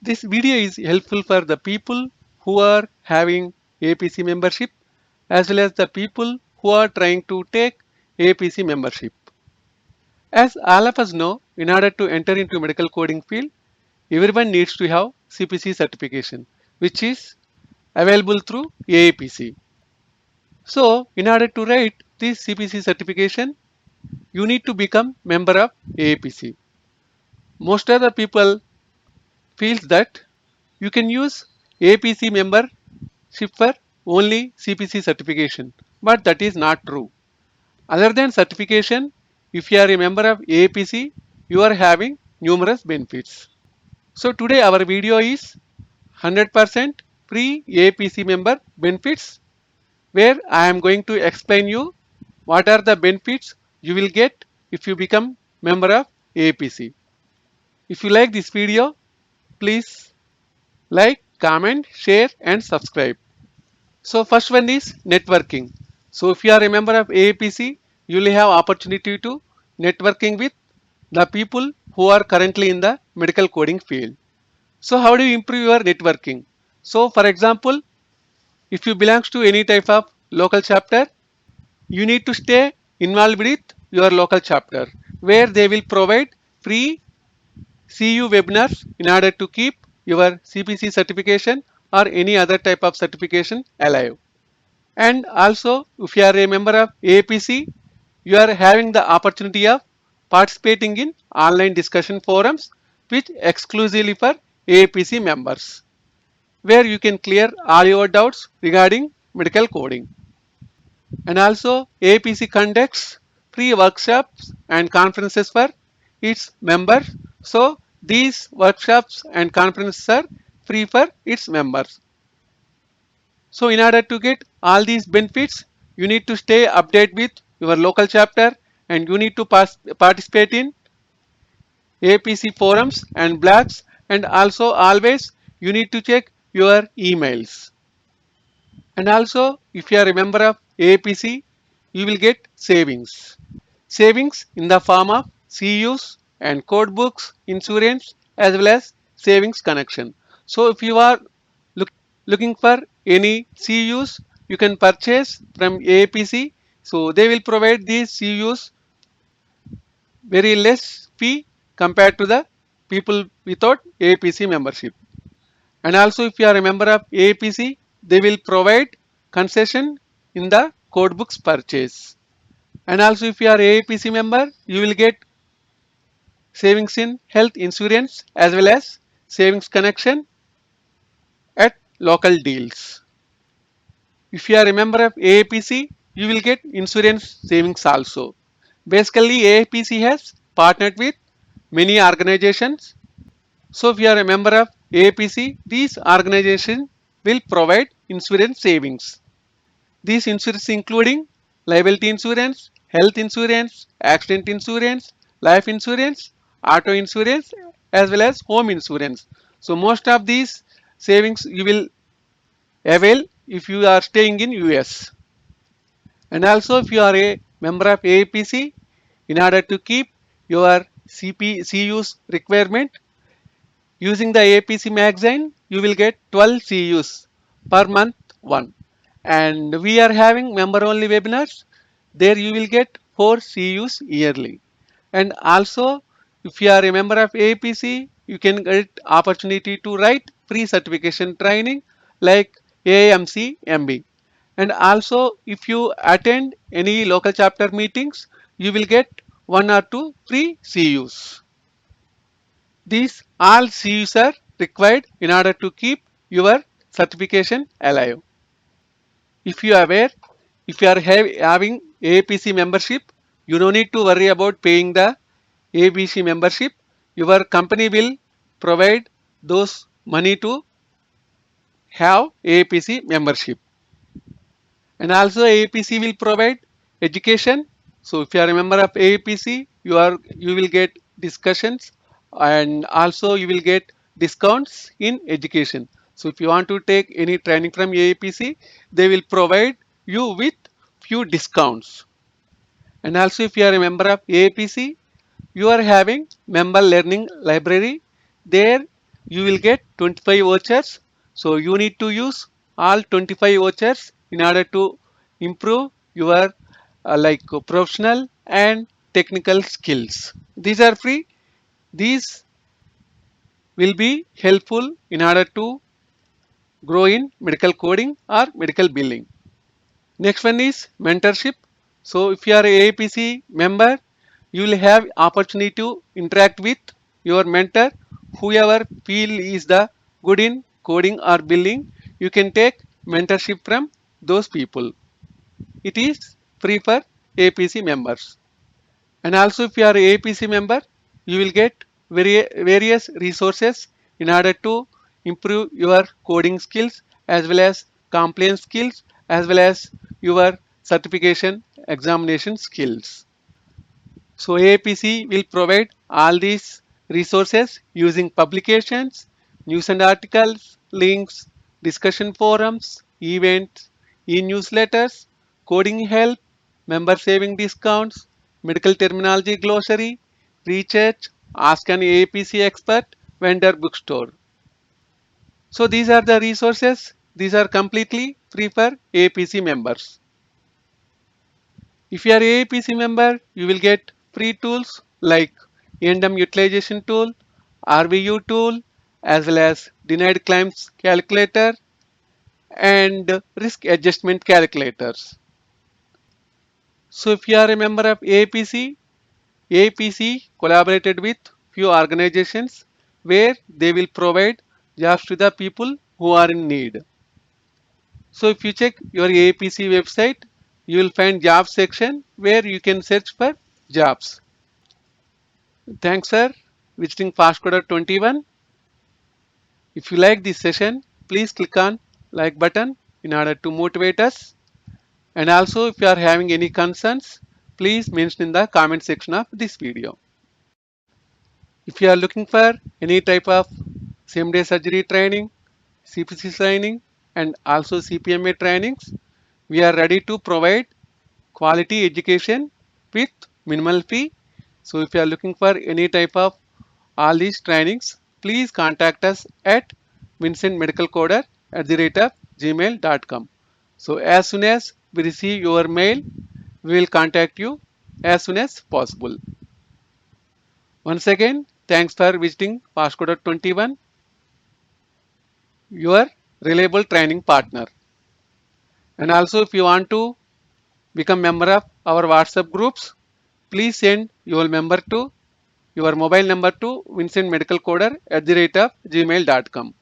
This video is helpful for the people who are having APC membership as well as the people who are trying to take APC membership. As all of us know, in order to enter into medical coding field, everyone needs to have CPC certification, which is available through AAPC. So, in order to write this CPC certification, you need to become member of AAPC. Most of the people feels that you can use APC membership for only CPC certification, but that is not true. Other than certification, if you are a member of APC, you are having numerous benefits. So today our video is 100% free APC member benefits, where I am going to explain you what are the benefits you will get if you become member of APC. If you like this video, please like, comment, share and subscribe. So first one is networking. So if you are a member of AAPC, you will have opportunity to networking with the people who are currently in the medical coding field. So how do you improve your networking? So for example, if you belongs to any type of local chapter, you need to stay involved with your local chapter, where they will provide free CU webinars in order to keep your CPC certification or any other type of certification alive. And also, if you are a member of APC, you are having the opportunity of participating in online discussion forums which exclusively for APC members, where you can clear all your doubts regarding medical coding. And also, APC conducts free workshops and conferences for its members. So, these workshops and conferences are free for its members. So in order to get all these benefits, you need to stay updated with your local chapter and you need to participate in APC forums and blogs, and also always you need to check your emails. And also if you are a member of APC, you will get savings. Savings in the form of CUs and code books, insurance as well as savings connection. So if you are looking for any CUs, you can purchase from APC. So they will provide these CUs very less fee compared to the people without APC membership. And also if you are a member of APC, they will provide concession in the code books purchase. And also if you are APC member, you will get savings in health insurance as well as savings connection at local deals. If you are a member of AAPC, you will get insurance savings also. Basically, AAPC has partnered with many organizations. So if you are a member of AAPC, these organizations will provide insurance savings. These insurance including liability insurance, health insurance, accident insurance, life insurance, auto insurance, as well as home insurance. So most of these savings you will avail if you are staying in US. And also if you are a member of AAPC, in order to keep your CU's requirement using the AAPC magazine, you will get 12 CUs per month one. And we are having member only webinars. There you will get 4 CUs yearly. And also if you are a member of AAPC, you can get opportunity to write free certification training like AMC MB. And also if you attend any local chapter meetings, you will get 1 or 2 free CUs. These all CUs are required in order to keep your certification alive. If you are aware, if you are having APC membership, you don't need to worry about paying the APC membership. Your company will provide those money to have APC membership. And also APC will provide education. So if you are a member of APC, you will get discussions and also you will get discounts in education. So if you want to take any training from APC, they will provide you with few discounts. And also if you are a member of APC, you are having member learning library. There you will get 25 vouchers. So you need to use all 25 vouchers in order to improve your professional and technical skills. These are free. These will be helpful in order to grow in medical coding or medical billing. Next one is mentorship. So if you are a APC member, you will have opportunity to interact with your mentor, whoever feel is the good in coding or billing. You can take mentorship from those people. It is free for APC members. And also if you are a APC member, you will get various resources in order to improve your coding skills as well as compliance skills as well as your certification examination skills. So AAPC will provide all these resources using publications, news and articles, links, discussion forums, events, e-newsletters, coding help, member saving discounts, medical terminology glossary, research, ask an AAPC expert, vendor bookstore. So these are the resources. These are completely free for AAPC members. If you are AAPC member, you will get free tools like N&M utilization tool, RVU tool, as well as denied claims calculator and risk adjustment calculators. So if you are a member of AAPC, AAPC collaborated with few organizations where they will provide jobs to the people who are in need. So if you check your AAPC website, you will find jobs section where you can search for jobs. Thanks for visiting FastCoder 21. If you like this session, please click on like button in order to motivate us. And also if you are having any concerns, please mention in the comment section of this video. If you are looking for any type of same day surgery training, CPC training and also CPMA trainings, we are ready to provide quality education with minimal fee. So if you are looking for any type of all these trainings, please contact us at vincentmedicalcoder@gmail.com. So as soon as we receive your mail, we will contact you as soon as possible. Once again, thanks for visiting FastCoder 21, your reliable training partner. And also if you want to become member of our WhatsApp groups, please send your mobile number to vincentmedicalcoder@gmail.com.